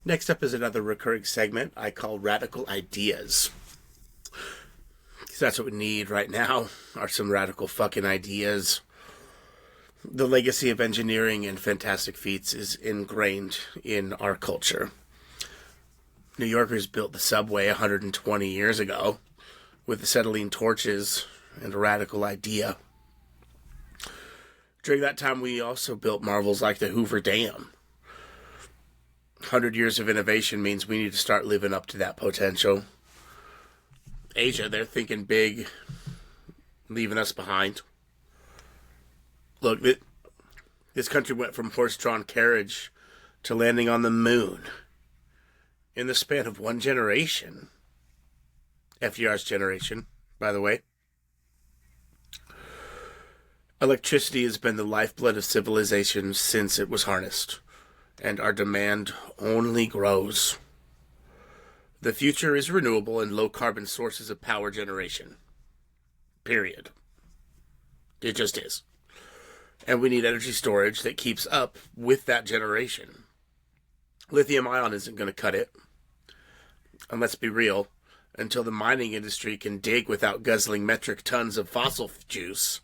Next up is another recurring segment I call Radical Ideas. Because that's what we need right now, are some radical fucking ideas. The legacy of engineering and fantastic feats is ingrained in our culture. New Yorkers built the subway 120 years ago with acetylene torches and a radical idea. During that time, we also built marvels like the Hoover Dam. 100 years of innovation means we need to start living up to that potential. Asia, they're thinking big, leaving us behind. Look, this country went from horse-drawn carriage to landing on the moon in the span of one generation. FDR's generation, by the way. Electricity has been the lifeblood of civilization since it was harnessed, and our demand only grows. The future is renewable and low-carbon sources of power generation. Period. It just is. And we need energy storage that keeps up with that generation. Lithium-ion isn't going to cut it. And let's be real, until the mining industry can dig without guzzling metric tons of fossil juice,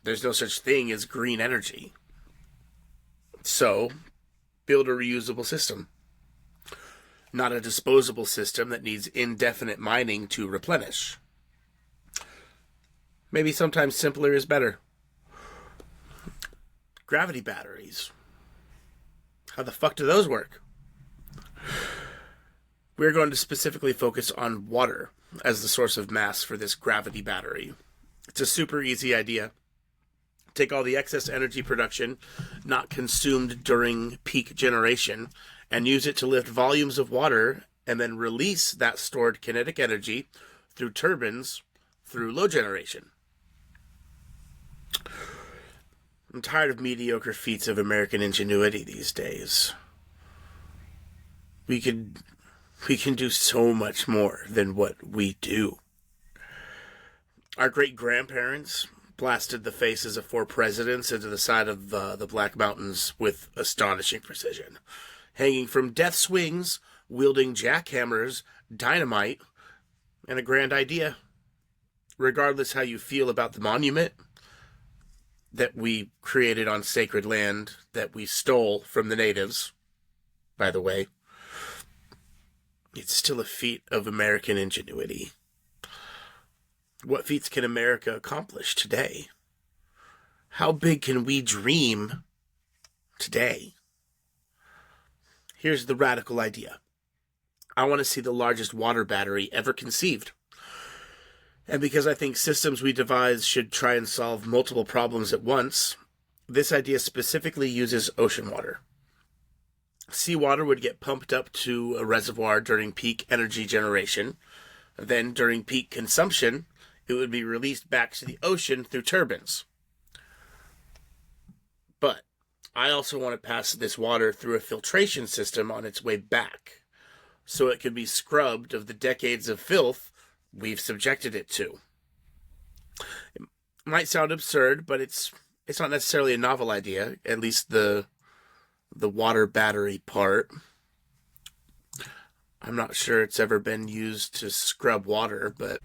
there's no such thing as green energy. So, build a reusable system. Not a disposable system that needs indefinite mining to replenish. Maybe sometimes simpler is better. Gravity batteries. How the fuck do those work? We're going to specifically focus on water as the source of mass for this gravity battery. It's a super easy idea. Take all the excess energy production not consumed during peak generation and use it to lift volumes of water and then release that stored kinetic energy through turbines through low generation. I'm tired of mediocre feats of American ingenuity these days. We can do so much more than what we do. Our great-grandparents blasted the faces of 4 presidents into the side of the Black Mountains with astonishing precision, hanging from death swings, wielding jackhammers, dynamite, and a grand idea. Regardless how you feel about the monument that we created on sacred land that we stole from the natives, by the way, it's still a feat of American ingenuity. What feats can America accomplish today? How big can we dream today? Here's the radical idea. I want to see the largest water battery ever conceived. And because I think systems we devise should try and solve multiple problems at once, this idea specifically uses ocean water. Seawater would get pumped up to a reservoir during peak energy generation. Then, during peak consumption, it would be released back to the ocean through turbines. But I also want to pass this water through a filtration system on its way back, so it can be scrubbed of the decades of filth we've subjected it to. It might sound absurd, but it's not necessarily a novel idea, at least the water battery part. I'm not sure it's ever been used to scrub water, but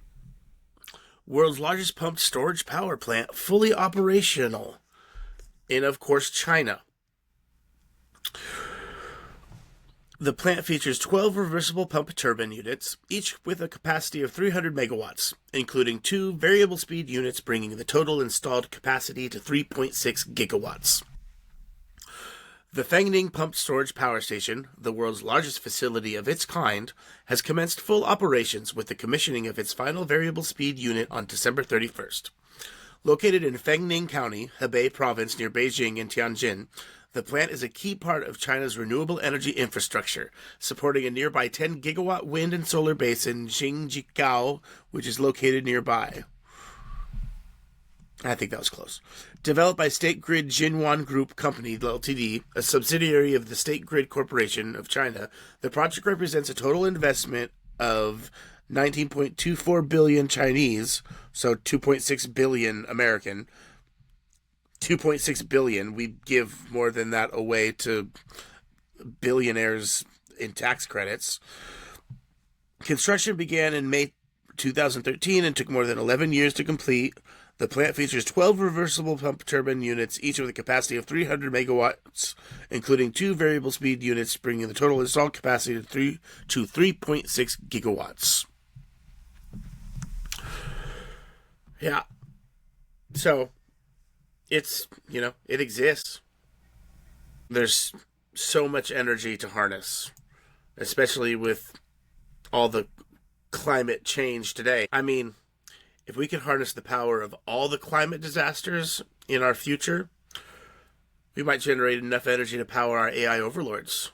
world's largest pumped storage power plant, fully operational in, of course, China. The plant features 12 reversible pump turbine units, each with a capacity of 300 megawatts, including 2 variable speed units, bringing the total installed capacity to 3.6 gigawatts. The Fengning Pumped Storage Power Station, the world's largest facility of its kind, has commenced full operations with the commissioning of its final variable speed unit on December 31st. Located in Fengning County, Hebei Province near Beijing and Tianjin, the plant is a key part of China's renewable energy infrastructure, supporting a nearby 10-gigawatt wind and solar base in Xinjiao, which is located nearby. I think that was close. Developed by State Grid Jinwan Group Company Ltd., a subsidiary of the State Grid Corporation of China, the project represents a total investment of 19.24 billion Chinese, so 2.6 billion American. 2.6 billion. We give more than that away to billionaires in tax credits. Construction began in May 2013 and took more than 11 years to complete. The plant features 12 reversible pump turbine units, each with a capacity of 300 megawatts, including 2 variable speed units, bringing the total installed capacity to 3.6 gigawatts. Yeah. So, it exists. There's so much energy to harness, especially with all the climate change today. I mean, if we could harness the power of all the climate disasters in our future, we might generate enough energy to power our AI overlords.